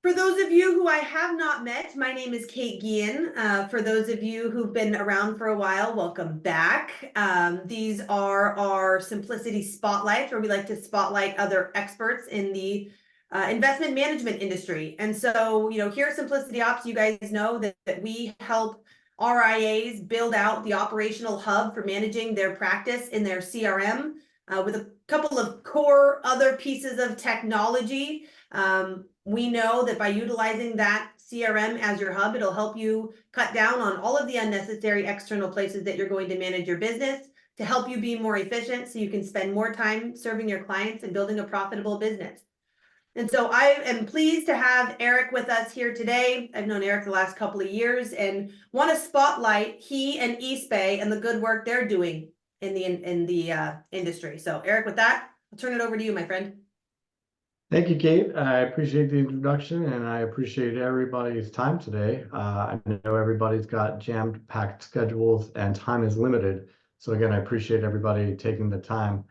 For those of you who I have not met, my name is Kate Guillen. For those of you who've been around for a while, welcome back. These are our Simplicity Spotlights, where we like to spotlight other experts in the investment management industry. And so, here at Simplicity Ops, you guys know that we help RIAs build out the operational hub for managing their practice in their CRM with a couple of core other pieces of technology. We know that by utilizing that CRM as your hub, it'll help you cut down on all of the unnecessary external places that you're going to manage your business to help you be more efficient so you can spend more time serving your clients and building a profitable business. And so I am pleased to have Eric with us here today. I've known Eric the last couple of years and want to spotlight he and Eastbay and the good work they're doing in the industry. So Eric, with that, I'll turn it over to you, my friend. Thank you, Kate. I appreciate the introduction and I appreciate everybody's time today. I know everybody's got jam-packed schedules and time is limited. So again, I appreciate everybody taking the time.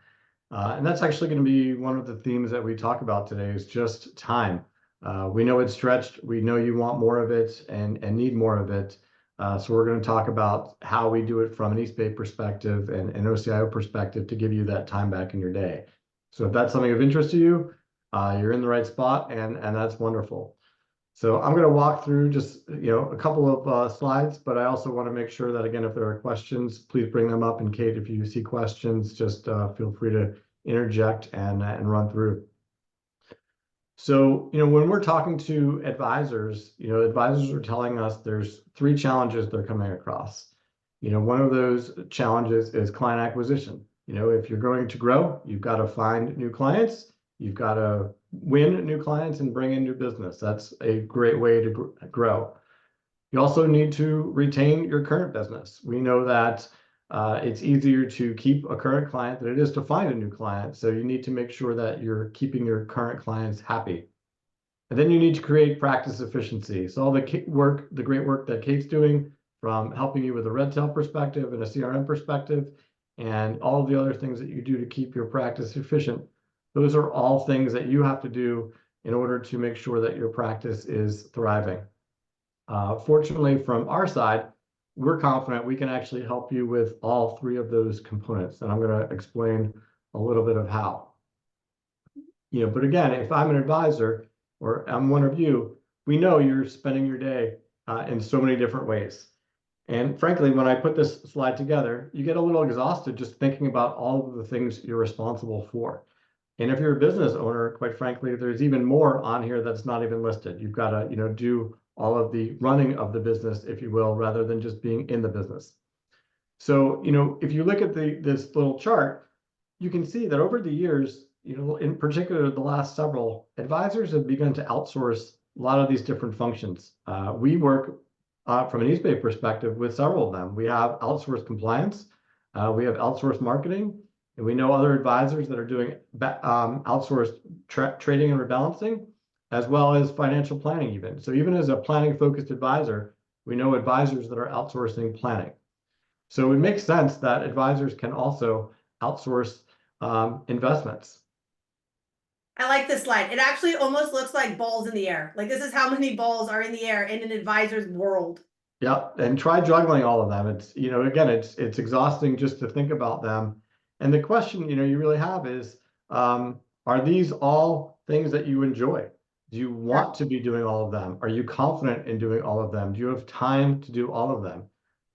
And that's actually going to be one of the themes that we talk about today is just time. We know it's stretched. We know you want more of it and need more of it. So we're going to talk about how we do it from an Eastbay perspective and an OCIO perspective to give you that time back in your day. So if that's something of interest to you, you're in the right spot, and that's wonderful. So I'm going to walk through just a couple of slides, but I also want to make sure that, again, if there are questions, please bring them up. And Kate, if you see questions, just feel free to interject and run through. So when we're talking to advisors, advisors are telling us there's 3 challenges they're coming across. One of those challenges is client acquisition. If you're going to grow, you've got to find new clients. You've got to win new clients and bring in new business. That's a great way to grow. You also need to retain your current business. We know that it's easier to keep a current client than it is to find a new client. So you need to make sure that you're keeping your current clients happy. And then you need to create practice efficiency. So all the great work that Kate's doing, from helping you with a red tail perspective and a CRM perspective, and all of the other things that you do to keep your practice efficient, those are all things that you have to do in order to make sure that your practice is thriving. Fortunately, from our side, we're confident we can actually help you with all 3 of those components. And I'm going to explain a little bit of how. But again, if I'm an advisor or I'm one of you, we know you're spending your day in so many different ways. And frankly, when I put this slide together, you get a little exhausted just thinking about all of the things you're responsible for. And if you're a business owner, quite frankly, there's even more on here that's not even listed. You've got to, do all of the running of the business, if you will, rather than just being in the business. So, if you look at this little chart, you can see that over the years, in particular, the last several, advisors have begun to outsource a lot of these different functions. We work from an Eastbay perspective with several of them. We have outsourced compliance, we have outsourced marketing, and we know other advisors that are doing outsourced trading and rebalancing, as well as financial planning even. So even as a planning-focused advisor, we know advisors that are outsourcing planning. So it makes sense that advisors can also outsource investments. I like this slide. It actually almost looks like balls in the air. Like this is how many balls are in the air in an advisor's world. Yeah, and try juggling all of them. It's, again, it's exhausting just to think about them. And the question, you really have is, are these all things that you enjoy? Do you want to be doing all of them? Are you confident in doing all of them? Do you have time to do all of them?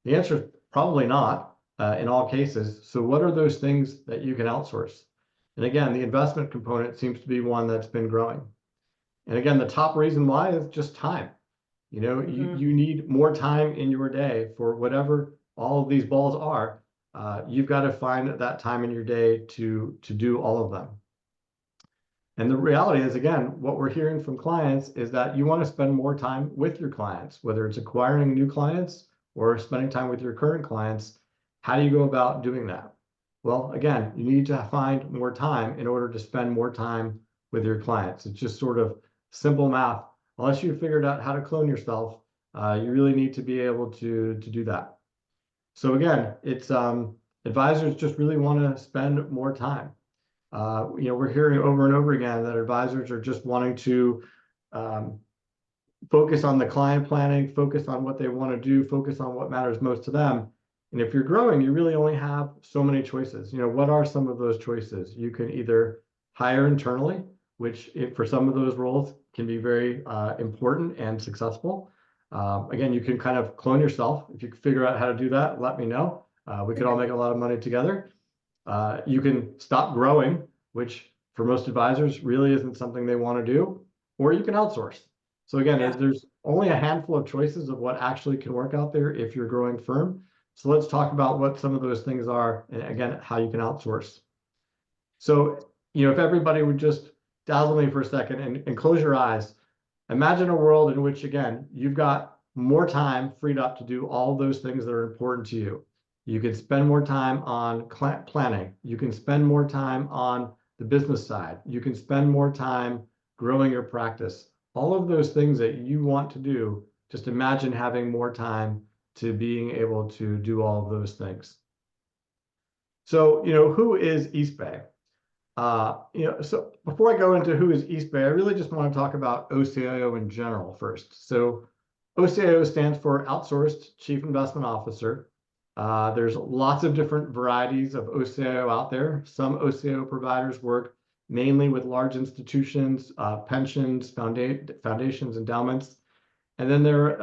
The answer is probably not in all cases. So what are those things that you can outsource? And again, the investment component seems to be one that's been growing. And again, the top reason why is just time. You need more time in your day for whatever all of these balls are. You've got to find that time in your day to do all of them. And the reality is, again, what we're hearing from clients is that you want to spend more time with your clients, whether it's acquiring new clients or spending time with your current clients. How do you go about doing that? Well, again, you need to find more time in order to spend more time with your clients. It's just sort of simple math. Unless you've figured out how to clone yourself, you really need to be able to do that. So again, it's advisors just really want to spend more time. We're hearing over and over again that advisors are just wanting to focus on the client planning, focus on what they want to do, focus on what matters most to them. And if you're growing, you really only have so many choices. What are some of those choices? You can either hire internally, which for some of those roles can be very important and successful. Again, you can kind of clone yourself. If you can figure out how to do that, let me know. We could all make a lot of money together. You can stop growing, which for most advisors really isn't something they want to do, or you can outsource. So again, there's only a handful of choices of what actually can work out there if you're a growing firm. So let's talk about what some of those things are, and again, how you can outsource. So, if everybody would just dazzle me for a second and close your eyes, imagine a world in which, again, you've got more time freed up to do all those things that are important to you. You can spend more time on planning. You can spend more time on the business side. You can spend more time growing your practice. All of those things that you want to do, just imagine having more time to being able to do all of those things. So, who is East Bay? So before I go into who is East Bay, I really just want to talk about OCIO in general first. So OCIO stands for Outsourced Chief Investment Officer. There's lots of different varieties of OCIO out there. Some OCIO providers work mainly with large institutions, pensions, foundations, endowments. And then there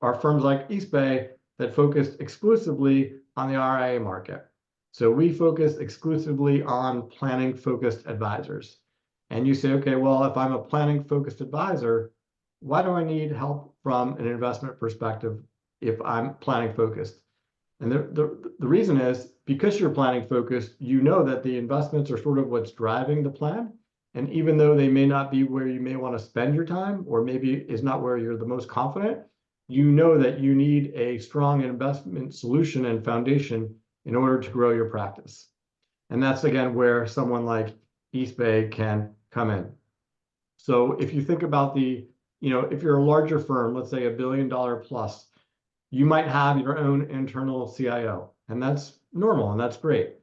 are firms like East Bay that focus exclusively on the RIA market. So we focus exclusively on planning-focused advisors. And you say, okay, well, if I'm a planning-focused advisor, why do I need help from an investment perspective if I'm planning-focused? And the reason is because you're planning-focused, you know that the investments are sort of what's driving the plan. And even though they may not be where you may want to spend your time, or maybe is not where you're the most confident, you know that you need a strong investment solution and foundation in order to grow your practice. And that's, again, where someone like East Bay can come in. So if you think about if you're a larger firm, let's say $1 billion plus, you might have your own internal CIO, and that's normal and that's great.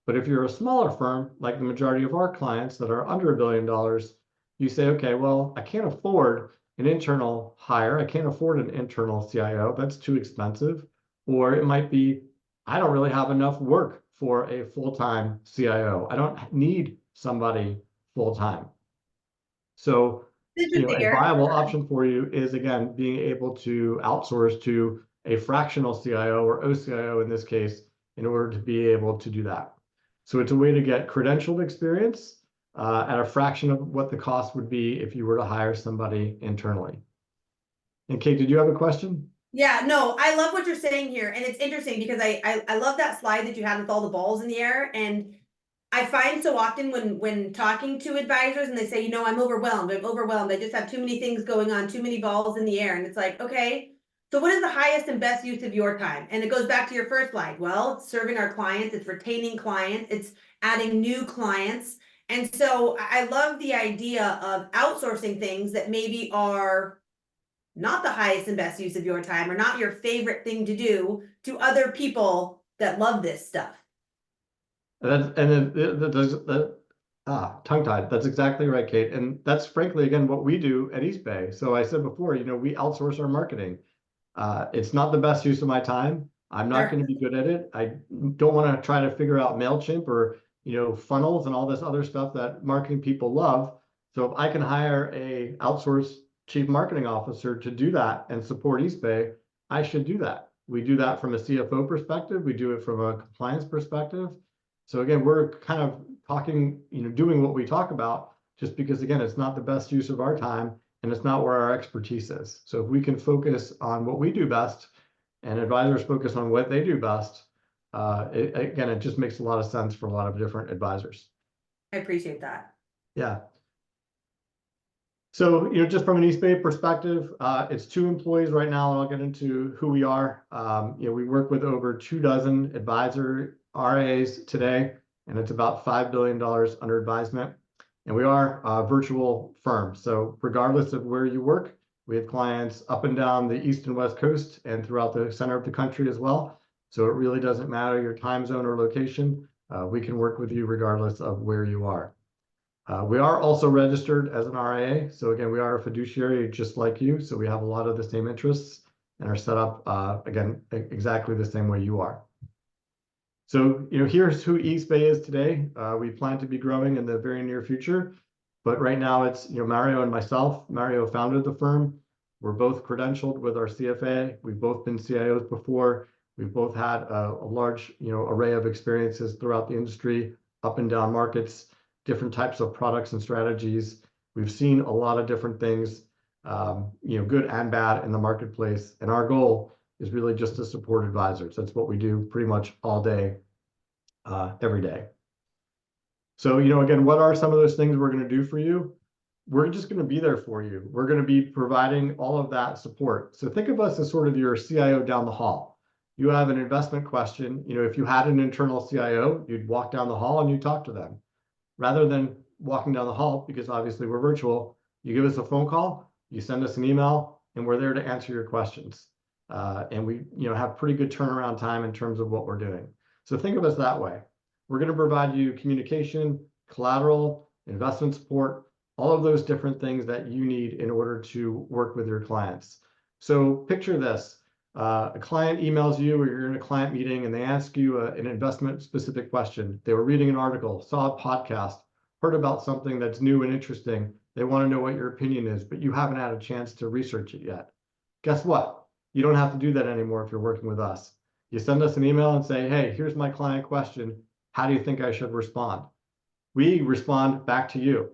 But if you're a smaller firm, like the majority of our clients that are under $1 billion, you say, okay, well, I can't afford an internal hire. I can't afford an internal CIO. That's too expensive. Or it might be, I don't really have enough work for a full-time CIO. I don't need somebody full-time. So, a viable option for you is, again, being able to outsource to a fractional CIO or OCIO in this case, in order to be able to do that. So it's a way to get credentialed experience at a fraction of what the cost would be if you were to hire somebody internally. And Kate, did you have a question? Yeah, no, I love what you're saying here. And it's interesting because I love that slide that you had with all the balls in the air. And I find so often when talking to advisors and they say, I'm overwhelmed, I just have too many things going on, too many balls in the air. And it's like, okay, so what is the highest and best use of your time? And it goes back to your first slide. Well, it's serving our clients, it's retaining clients, it's adding new clients. And so I love the idea of outsourcing things that maybe are not the highest and best use of your time or not your favorite thing to do to other people that love this stuff. Tongue-tied. That's exactly right, Kate. And that's frankly, again, what we do at East Bay. So I said before, we outsource our marketing. It's not the best use of my time. I'm not going to be good at it. I don't want to try to figure out MailChimp or, funnels and all this other stuff that marketing people love. So if I can hire a outsourced chief marketing officer to do that and support East Bay, I should do that. We do that from a CFO perspective. We do it from a compliance perspective. So again, we're kind of talking, doing what we talk about just because, again, it's not the best use of our time and it's not where our expertise is. So if we can focus on what we do best and advisors focus on what they do best, it just makes a lot of sense for a lot of different advisors. I appreciate that. Yeah. So, just from an East Bay perspective, it's 2 employees right now, and I'll get into who we are. We work with over 24 advisor RAs today, and it's about $5 billion under advisement. And we are a virtual firm. So regardless of where you work, we have clients up and down the East and West Coast and throughout the center of the country as well. So it really doesn't matter your time zone or location. We can work with you regardless of where you are. We are also registered as an RIA. So again, we are a fiduciary just like you. So we have a lot of the same interests and are set up, again, exactly the same way you are. So, here's who East Bay is today. We plan to be growing in the very near future, but right now it's, Mario and myself. Mario founded the firm. We're both credentialed with our CFA. We've both been CIOs before. We've both had a large, array of experiences throughout the industry, up and down markets, different types of products and strategies. We've seen a lot of different things, good and bad in the marketplace. And our goal is really just to support advisors. That's what we do pretty much all day, every day. So, again, what are some of those things we're going to do for you? We're just going to be there for you. We're going to be providing all of that support. So think of us as sort of your CIO down the hall. You have an investment question. If you had an internal CIO, you'd walk down the hall and you talk to them. Rather than walking down the hall, because obviously we're virtual, you give us a phone call, you send us an email, and we're there to answer your questions. And we, have pretty good turnaround time in terms of what we're doing. So think of us that way. We're going to provide you communication, collateral, investment support, all of those different things that you need in order to work with your clients. So picture this. A client emails you, or you're in a client meeting and they ask you an investment specific question. They were reading an article, saw a podcast, heard about something that's new and interesting. They want to know what your opinion is, but you haven't had a chance to research it yet. Guess what? You don't have to do that anymore if you're working with us. You send us an email and say, hey, here's my client question. How do you think I should respond? We respond back to you,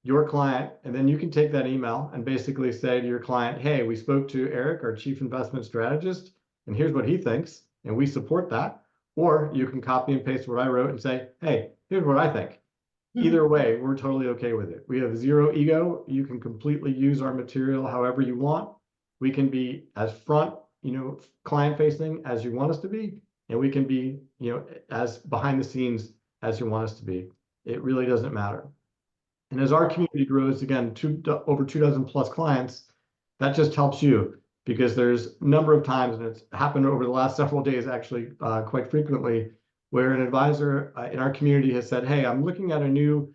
your client, and then you can take that email and basically say to your client, hey, we spoke to Eric, our chief investment strategist, and here's what he thinks, and we support that. Or you can copy and paste what I wrote and say, hey, here's what I think. Either way, we're totally okay with it. We have zero ego. You can completely use our material however you want. We can be as front, client facing as you want us to be, and we can be, as behind the scenes as you want us to be. It really doesn't matter. And as our community grows, again, over 24 plus clients, that just helps you, because there's a number of times, and it's happened over the last several days, actually, quite frequently, where an advisor in our community has said, hey, I'm looking at a new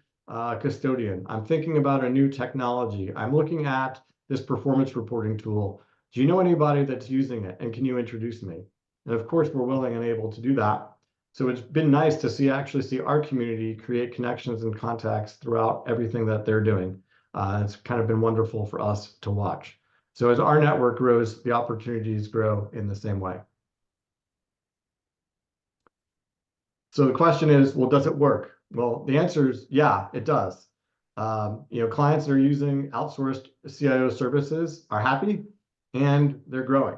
custodian. I'm thinking about a new technology. I'm looking at this performance reporting tool. Do you know anybody that's using it? And can you introduce me? And of course, we're willing and able to do that. So it's been nice to actually see our community create connections and contacts throughout everything that they're doing. It's kind of been wonderful for us to watch. So as our network grows, the opportunities grow in the same way. So the question is, well, does it work? Well, the answer is, yeah, it does. Clients that are using outsourced CIO services are happy and they're growing.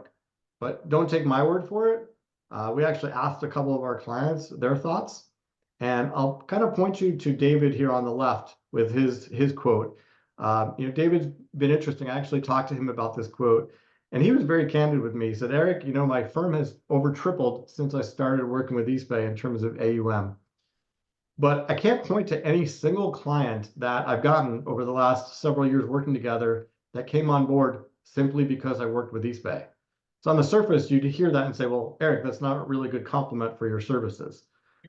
But don't take my word for it. We actually asked a couple of our clients their thoughts, and I'll kind of point you to David here on the left with his quote. David's been interesting. I actually talked to him about this quote, and he was very candid with me. He said, Eric, my firm has over tripled since I started working with East Bay in terms of AUM. But I can't point to any single client that I've gotten over the last several years working together that came on board simply because I worked with East Bay. So on the surface, you'd hear that and say, well, Eric, that's not a really good compliment for your services.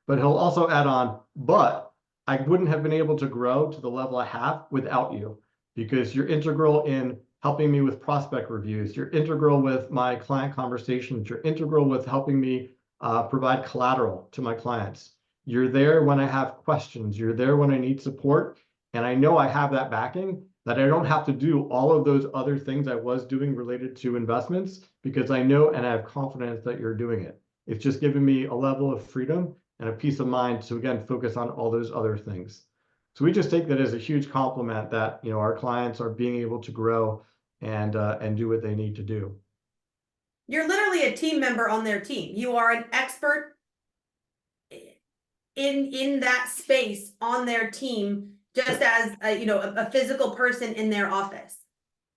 But he'll also add on, but I wouldn't have been able to grow to the level I have without you, because you're integral in helping me with prospect reviews. You're integral with my client conversations. You're integral with helping me provide collateral to my clients. You're there when I have questions. You're there when I need support. And I know I have that backing, that I don't have to do all of those other things I was doing related to investments, because I know and I have confidence that you're doing it. It's just given me a level of freedom and a peace of mind to, again, focus on all those other things. So we just take that as a huge compliment that, our clients are being able to grow and do what they need to do. You're literally a team member on their team. You are an expert in that space on their team, just as a physical person in their office.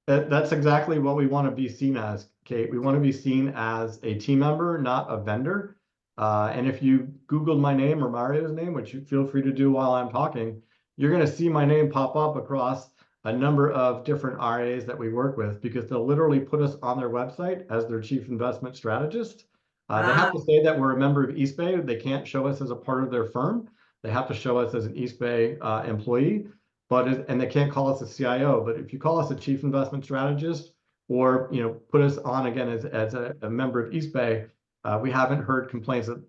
That's exactly what we want to be seen as, Kate. We want to be seen as a team member, not a vendor. And if you Googled my name or Mario's name, which you feel free to do while I'm talking, you're going to see my name pop up across a number of different RAs that we work with, because they'll literally put us on their website as their chief investment strategist. They have to say that we're a member of East Bay. They can't show us as a part of their firm. They have to show us as an East Bay employee. and they can't call us a CIO, but if you call us a chief investment strategist, or put us on again as a member of East Bay, we haven't heard complaints that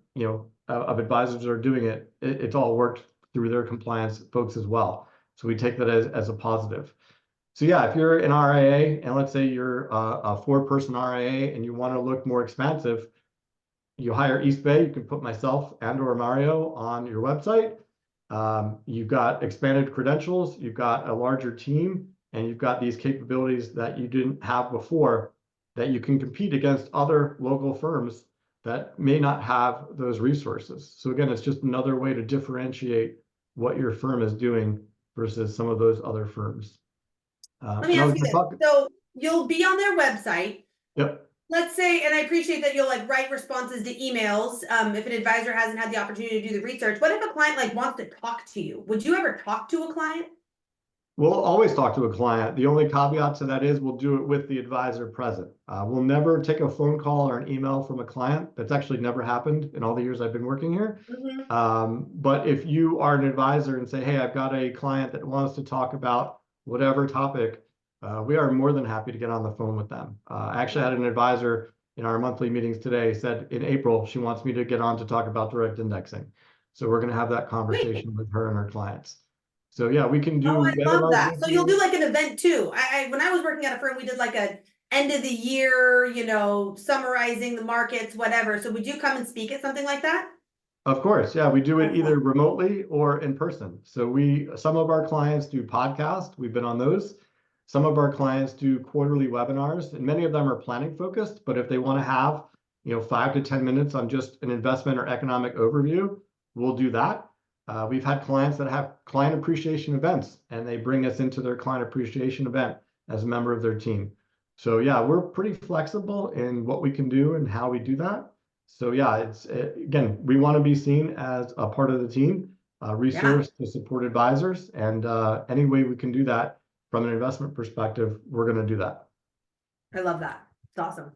of advisors that are doing it. It's all worked through their compliance folks as well. So we take that as a positive. So yeah, if you're an RIA and let's say you're a 4-person RIA and you want to look more expansive, you hire East Bay. You can put myself and or Mario on your website. You've got expanded credentials, you've got a larger team, and you've got these capabilities that you didn't have before, that you can compete against other local firms that may not have those resources. So again, it's just another way to differentiate what your firm is doing versus some of those other firms. Let me ask you this. So you'll be on their website. Yep. Let's say, and I appreciate that you'll like write responses to emails. If an advisor hasn't had the opportunity to do the research, what if a client like wants to talk to you? Would you ever talk to a client? We'll always talk to a client. The only caveat to that is we'll do it with the advisor present. We'll never take a phone call or an email from a client. That's actually never happened in all the years I've been working here. But if you are an advisor and say, hey, I've got a client that wants to talk about whatever topic, we are more than happy to get on the phone with them. I actually had an advisor in our monthly meetings today said in April, she wants me to get on to talk about direct indexing. So we're going to have that conversation with her and her clients. So yeah, we can do I love that. So you'll do like an event too. When I was working at a firm, we did like a end of the year, summarizing the markets, whatever. So would you come and speak at something like that? Of course, yeah, we do it either remotely or in person. So some of our clients do podcasts. We've been on those. Some of our clients do quarterly webinars, and many of them are planning focused. But if they want to have, 5 to 10 minutes on just an investment or economic overview, we'll do that. We've had clients that have client appreciation events, and they bring us into their client appreciation event as a member of their team. So yeah, we're pretty flexible in what we can do and how we do that. So yeah, again, we want to be seen as a part of the team, resource to support advisors, and any way we can do that from an investment perspective, we're going to do that. I love that. It's awesome.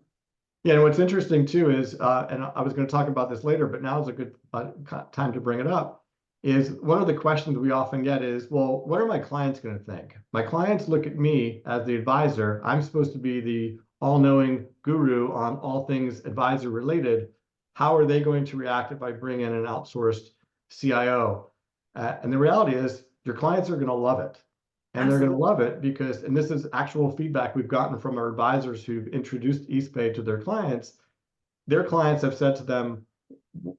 Yeah, and what's interesting too is, and I was going to talk about this later, but now is a good time to bring it up, is one of the questions we often get is, well, what are my clients going to think? My clients look at me as the advisor. I'm supposed to be the all-knowing guru on all things advisor related. How are they going to react if I bring in an outsourced CIO? And the reality is your clients are going to love it. And they're going to love it because, and this is actual feedback we've gotten from our advisors who've introduced East Bay to their clients have said to them,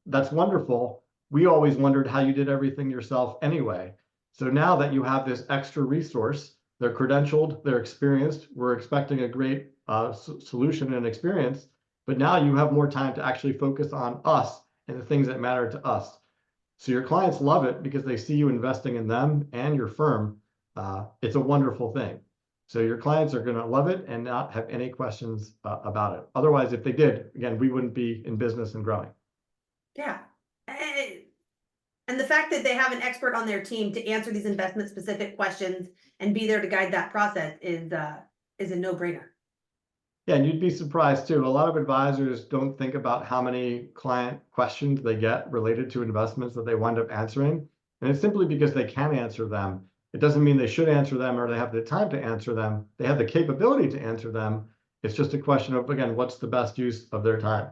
that's wonderful. We always wondered how you did everything yourself anyway. So now that you have this extra resource, they're credentialed, they're experienced, we're expecting a great solution and experience, but now you have more time to actually focus on us and the things that matter to us. So your clients love it because they see you investing in them and your firm. It's a wonderful thing. So your clients are going to love it and not have any questions about it. Otherwise, if they did, again, we wouldn't be in business and growing. Yeah. And the fact that they have an expert on their team to answer these investment specific questions and be there to guide that process is a no-brainer. Yeah, and you'd be surprised too. A lot of advisors don't think about how many client questions they get related to investments that they wind up answering. And it's simply because they can answer them. It doesn't mean they should answer them or they have the time to answer them. They have the capability to answer them. It's just a question of, again, what's the best use of their time?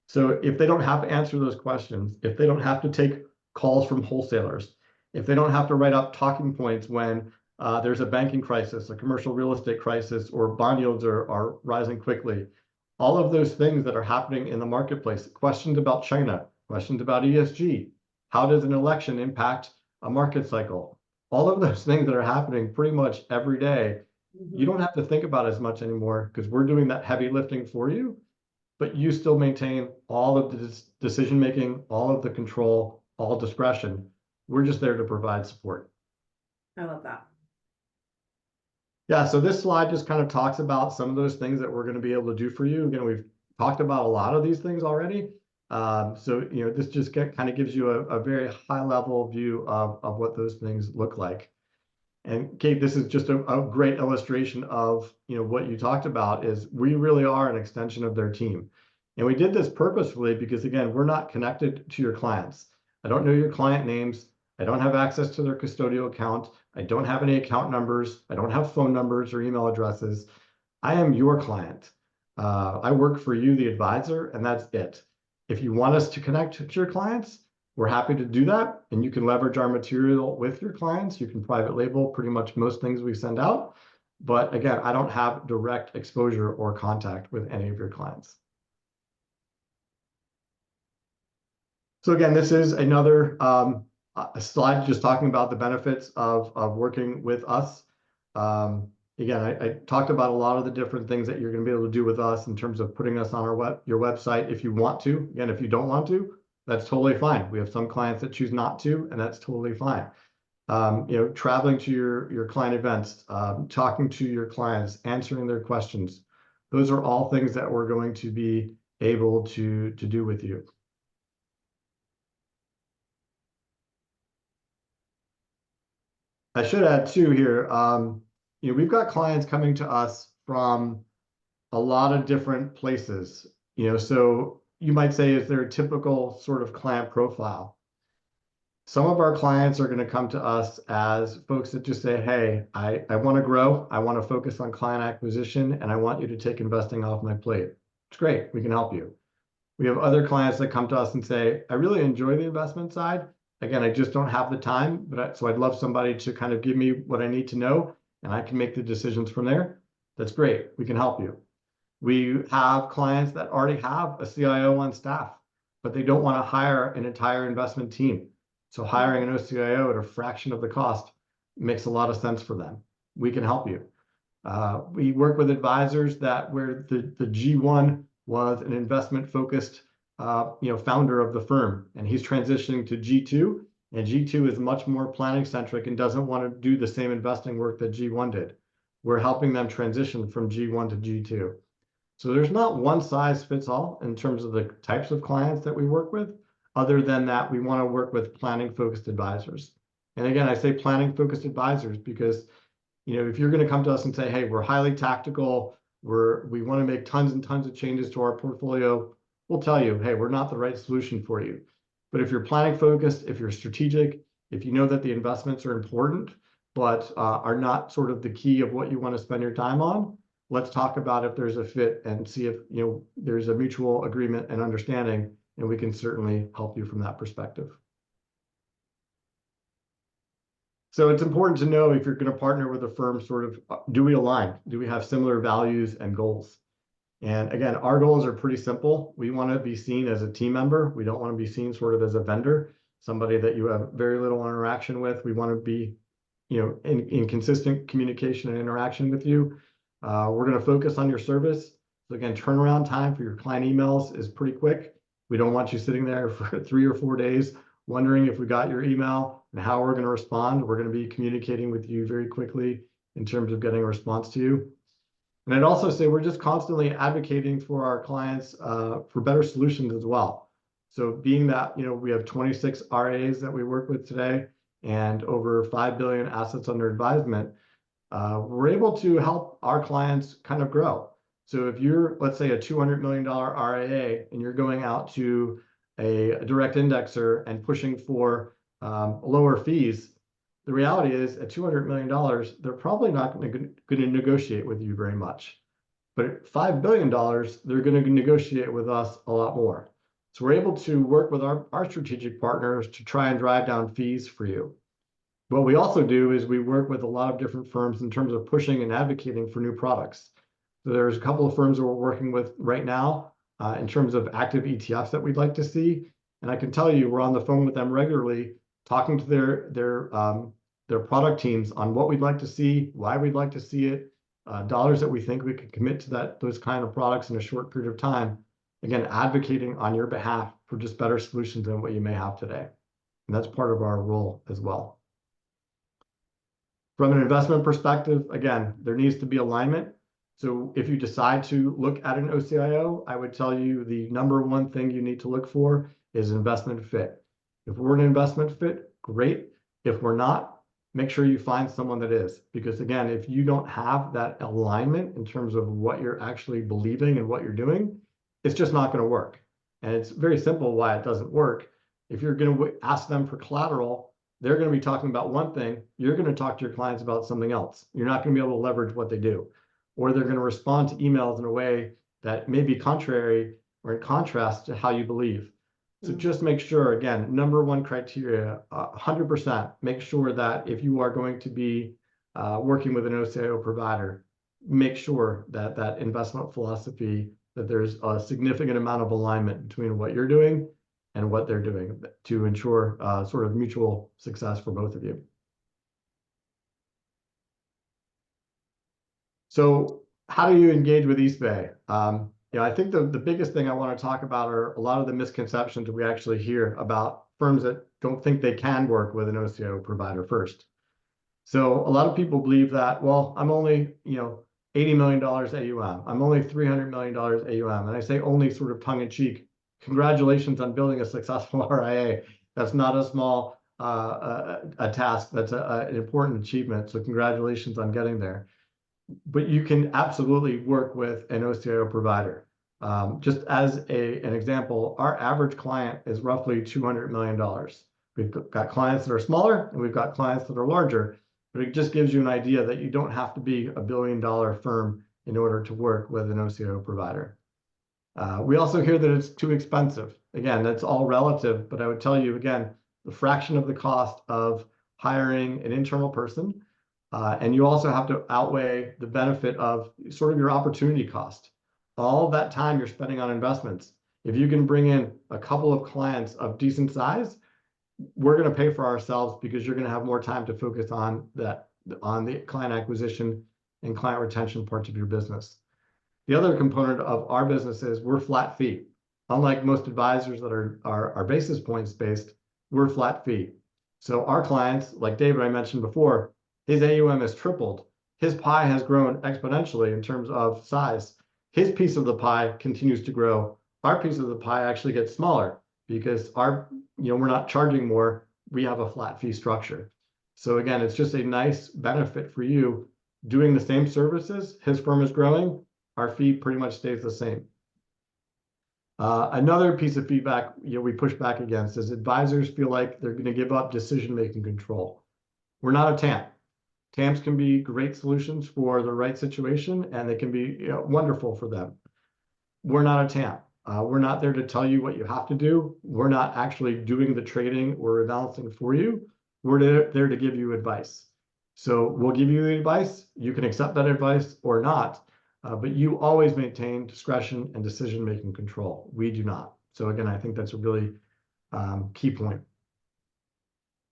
So if they don't have to answer those questions, if they don't have to take calls from wholesalers, if they don't have to write up talking points when there's a banking crisis, a commercial real estate crisis, or bond yields are rising quickly, all of those things that are happening in the marketplace, questions about China, questions about ESG, how does an election impact a market cycle? All of those things that are happening pretty much every day, you don't have to think about as much anymore because we're doing that heavy lifting for you, but you still maintain all of the decision-making, all of the control, all discretion. We're just there to provide support. I love that. Yeah, so this slide just kind of talks about some of those things that we're going to be able to do for you. Again, we've talked about a lot of these things already. So, this just kind of gives you a very high level view of what those things look like. And Kate, this is just a great illustration of, what you talked about is we really are an extension of their team. And we did this purposefully because, again, we're not connected to your clients. I don't know your client names. I don't have access to their custodial account. I don't have any account numbers. I don't have phone numbers or email addresses. I am your client. I work for you, the advisor, and that's it. If you want us to connect to your clients, we're happy to do that. And you can leverage our material with your clients. You can private label pretty much most things we send out. But again, I don't have direct exposure or contact with any of your clients. So again, this is another a slide just talking about the benefits of working with us. Again, I talked about a lot of the different things that you're going to be able to do with us in terms of putting us on your website if you want to. Again, if you don't want to, that's totally fine. We have some clients that choose not to, and that's totally fine. Traveling to your client events, talking to your clients, answering their questions. Those are all things that we're going to be able to do with you. I should add too here, we've got clients coming to us from a lot of different places, so you might say, is there a typical sort of client profile? Some of our clients are going to come to us as folks that just say, hey, I want to grow. I want to focus on client acquisition, and I want you to take investing off my plate. It's great. We can help you. We have other clients that come to us and say, I really enjoy the investment side. Again, I just don't have the time, so I'd love somebody to kind of give me what I need to know, and I can make the decisions from there. That's great. We can help you. We have clients that already have a CIO on staff, but they don't want to hire an entire investment team. So hiring an OCIO at a fraction of the cost makes a lot of sense for them. We can help you. We work with advisors where the G1 was an investment-focused founder of the firm, and he's transitioning to G2, and G2 is much more planning centric and doesn't want to do the same investing work that G1 did. We're helping them transition from G1 to G2. So there's not one size fits all in terms of the types of clients that we work with, other than that we want to work with planning-focused advisors. And again, I say planning-focused advisors because if you're going to come to us and say, hey, we're highly tactical, we want to make tons and tons of changes to our portfolio, we'll tell you, hey, we're not the right solution for you. But if you're planning focused, if you're strategic, if you know that the investments are important, but are not sort of the key of what you want to spend your time on, let's talk about if there's a fit and see if there's a mutual agreement and understanding, and we can certainly help you from that perspective. So it's important to know if you're going to partner with a firm, sort of, do we align? Do we have similar values and goals? And again, our goals are pretty simple. We want to be seen as a team member. We don't want to be seen sort of as a vendor, somebody that you have very little interaction with. We want to be, in consistent communication and interaction with you. We're going to focus on your service. So again, turnaround time for your client emails is pretty quick. We don't want you sitting there for 3 or 4 days wondering if we got your email and how we're going to respond. We're going to be communicating with you very quickly in terms of getting a response to you. And I'd also say we're just constantly advocating for our clients for better solutions as well. So being that, we have 26 RAs that we work with today and over 5 billion assets under advisement, we're able to help our clients kind of grow. So if you're, let's say, a $200 million RIA and you're going out to a direct indexer and pushing for lower fees, the reality is at $200 million, they're probably not going to negotiate with you very much. But at $5 billion, they're going to negotiate with us a lot more. So we're able to work with our strategic partners to try and drive down fees for you. What we also do is we work with a lot of different firms in terms of pushing and advocating for new products. So there's a couple of firms that we're working with right now in terms of active ETFs that we'd like to see. And I can tell you, we're on the phone with them regularly, talking to their product teams on what we'd like to see, why we'd like to see it, dollars that we think we could commit to those kind of products in a short period of time. Again, advocating on your behalf for just better solutions than what you may have today. And that's part of our role as well. From an investment perspective, again, there needs to be alignment. So if you decide to look at an OCIO, I would tell you the number one thing you need to look for is investment fit. If we're an investment fit, great. If we're not, make sure you find someone that is. Because again, if you don't have that alignment in terms of what you're actually believing and what you're doing, it's just not going to work. And it's very simple why it doesn't work. If you're going to ask them for collateral, they're going to be talking about one thing. You're going to talk to your clients about something else. You're not going to be able to leverage what they do, or they're going to respond to emails in a way that may be contrary or in contrast to how you believe. So just make sure, again, number one criteria, 100%, make sure that if you are going to be working with an OCIO provider, make sure that that investment philosophy, that there's a significant amount of alignment between what you're doing and what they're doing to ensure sort of mutual success for both of you. So how do you engage with East Bay? I think the biggest thing I want to talk about are a lot of the misconceptions we actually hear about firms that don't think they can work with an OCIO provider first. So a lot of people believe that, well, I'm only, $80 million AUM. I'm only $300 million AUM. And I say only sort of tongue in cheek. Congratulations on building a successful RIA. That's not a small a task. That's an important achievement. So congratulations on getting there. But you can absolutely work with an OCIO provider. Just as an example, our average client is roughly $200 million. We've got clients that are smaller and we've got clients that are larger, but it just gives you an idea that you don't have to be a $1 billion firm in order to work with an OCIO provider. We also hear that it's too expensive. Again, that's all relative, but I would tell you again, the fraction of the cost of hiring an internal person, and you also have to outweigh the benefit of sort of your opportunity cost. All of that time you're spending on investments. If you can bring in a couple of clients of decent size, we're going to pay for ourselves because you're going to have more time to focus on the client acquisition and client retention parts of your business. The other component of our business is we're flat fee. Unlike most advisors that are basis points based, we're flat fee. So our clients, like David, I mentioned before, his AUM has tripled. His pie has grown exponentially in terms of size. His piece of the pie continues to grow. Our piece of the pie actually gets smaller because we're not charging more. We have a flat fee structure. So again, it's just a nice benefit for you doing the same services. His firm is growing. Our fee pretty much stays the same. Another piece of feedback we push back against is advisors feel like they're going to give up decision-making control. We're not a TAMP. TAMPs can be great solutions for the right situation, and they can be wonderful for them. We're not a TAMP. We're not there to tell you what you have to do. We're not actually doing the trading or rebalancing for you. We're there to give you advice. So we'll give you the advice. You can accept that advice or not, but you always maintain discretion and decision-making control. We do not. So again, I think that's a really key point.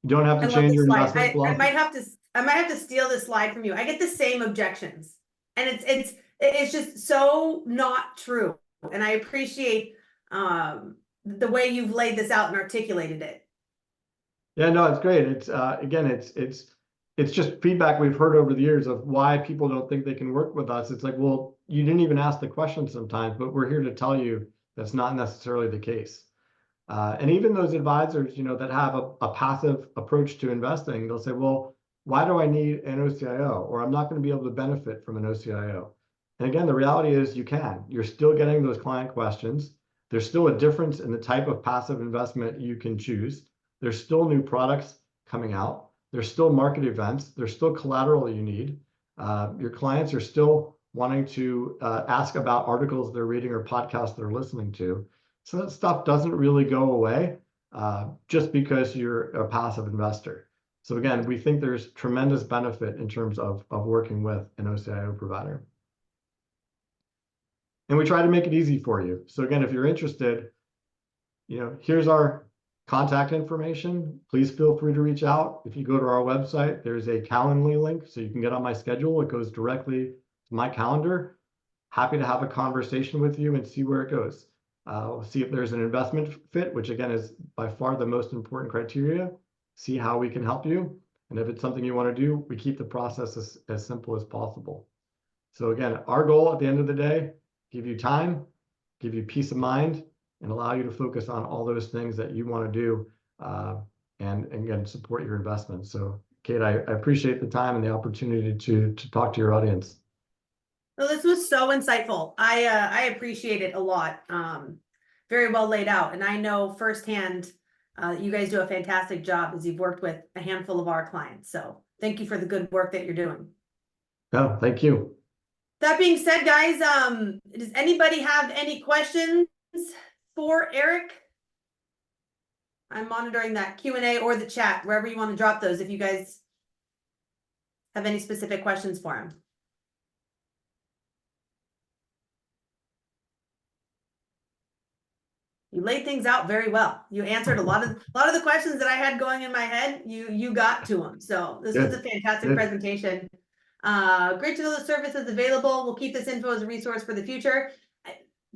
You don't have to change your investment philosophy. I might have to steal this slide from you. I get the same objections, and it's just so not true. And I appreciate the way you've laid this out and articulated it. Yeah, no, it's great. It's again, it's just feedback we've heard over the years of why people don't think they can work with us. It's like, well, you didn't even ask the question sometimes, but we're here to tell you that's not necessarily the case. And even those advisors, that have a passive approach to investing, they'll say, well, why do I need an OCIO? Or I'm not going to be able to benefit from an OCIO. And again, the reality is you can. You're still getting those client questions. There's still a difference in the type of passive investment you can choose. There's still new products coming out. There's still market events. There's still collateral you need. Your clients are still wanting to ask about articles they're reading or podcasts they're listening to. So that stuff doesn't really go away just because you're a passive investor. So again, we think there's tremendous benefit in terms of working with an OCIO provider. And we try to make it easy for you. So again, if you're interested, here's our contact information. Please feel free to reach out. If you go to our website, there's a Calendly link, so you can get on my schedule. It goes directly to my calendar. Happy to have a conversation with you and see where it goes. We'll see if there's an investment fit, which again is by far the most important criteria. See how we can help you. And if it's something you want to do, we keep the process as simple as possible. So again, our goal at the end of the day, give you time, give you peace of mind, and allow you to focus on all those things that you want to do, and again, support your investments. So Kate, I appreciate the time and the opportunity to talk to your audience. Well, this was so insightful. I appreciate it a lot. Very well laid out. And I know firsthand You guys do a fantastic job as you've worked with a handful of our clients. So thank you for the good work that you're doing. Oh, thank you. That being said, guys, does anybody have any questions for Eric? I'm monitoring that Q&A or the chat, wherever you want to drop those, if you guys have any specific questions for him. You laid things out very well. You answered a lot of the questions that I had going in my head. You got to them. So this was a fantastic presentation. Great to know the service is available. We'll keep this info as a resource for the future.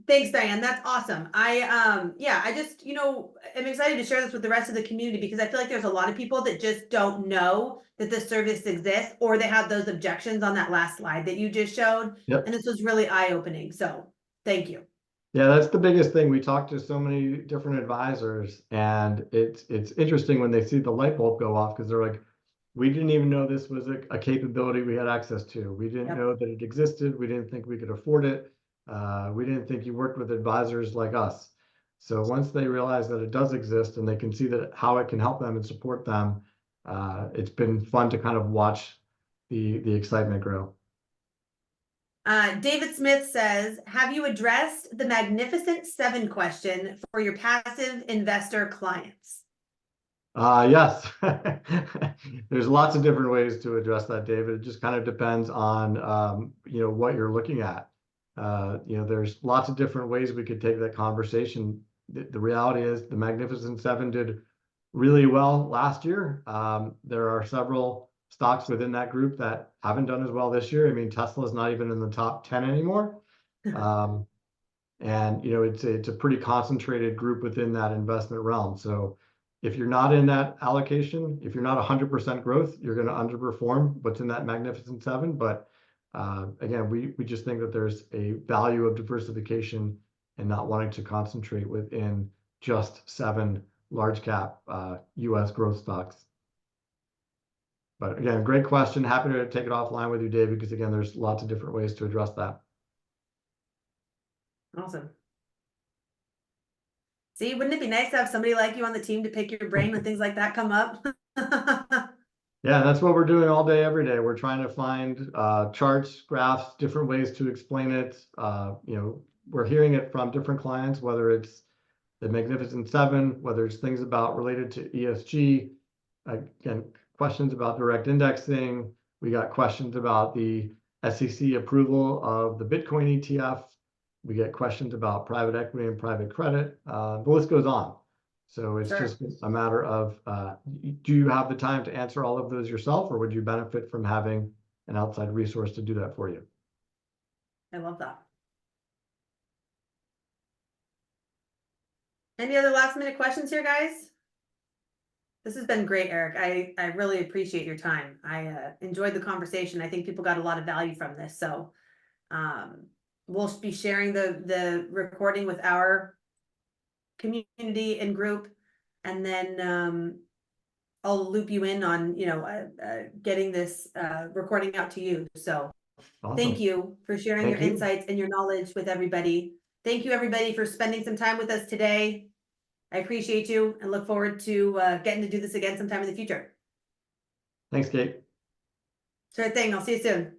Thanks, Diane. That's awesome. I just, I'm excited to share this with the rest of the community because I feel like there's a lot of people that just don't know that this service exists, or they have those objections on that last slide that you just showed. Yep. And this was really eye-opening. So thank you. Yeah, that's the biggest thing. We talked to so many different advisors, and it's interesting when they see the light bulb go off, because they're like, we didn't even know this was a capability we had access to. We didn't know that it existed. We didn't think we could afford it. We didn't think you worked with advisors like us. So once they realize that it does exist and they can see that how it can help them and support them, it's been fun to kind of watch the excitement grow. David Smith says, have you addressed the Magnificent Seven question for your passive investor clients? Yes. There's lots of different ways to address that, David. It just kind of depends on, what you're looking at. There's lots of different ways we could take that conversation. The reality is the Magnificent Seven did really well last year. There are several stocks within that group that haven't done as well this year. I mean, Tesla is not even in the top 10 anymore. And it's a pretty concentrated group within that investment realm. So if you're not in that allocation, if you're not 100% growth, you're going to underperform what's in that Magnificent Seven. But again, we just think that there's a value of diversification and not wanting to concentrate within just 7 large cap US growth stocks. But again, great question. Happy to take it offline with you, David, because again, there's lots of different ways to address that. Awesome. See, wouldn't it be nice to have somebody like you on the team to pick your brain when things like that come up? Yeah, that's what we're doing all day, every day. We're trying to find charts, graphs, different ways to explain it. We're hearing it from different clients, whether it's the Magnificent Seven, whether it's things about related to ESG, again, questions about direct indexing. We got questions about the SEC approval of the Bitcoin ETF. We get questions about private equity and private credit. The list goes on. So it's just a matter of, do you have the time to answer all of those yourself, or would you benefit from having an outside resource to do that for you? I love that. Any other last minute questions here, guys? This has been great, Eric. I really appreciate your time. I enjoyed the conversation. I think people got a lot of value from this. So we'll be sharing the recording with our community and group, and then I'll loop you in on getting this recording out to you. So awesome. Thank you for sharing your insights and your knowledge with everybody. Thank you, everybody, for spending some time with us today. I appreciate you and look forward to getting to do this again sometime in the future. Thanks, Kate. Sure thing. I'll see you soon.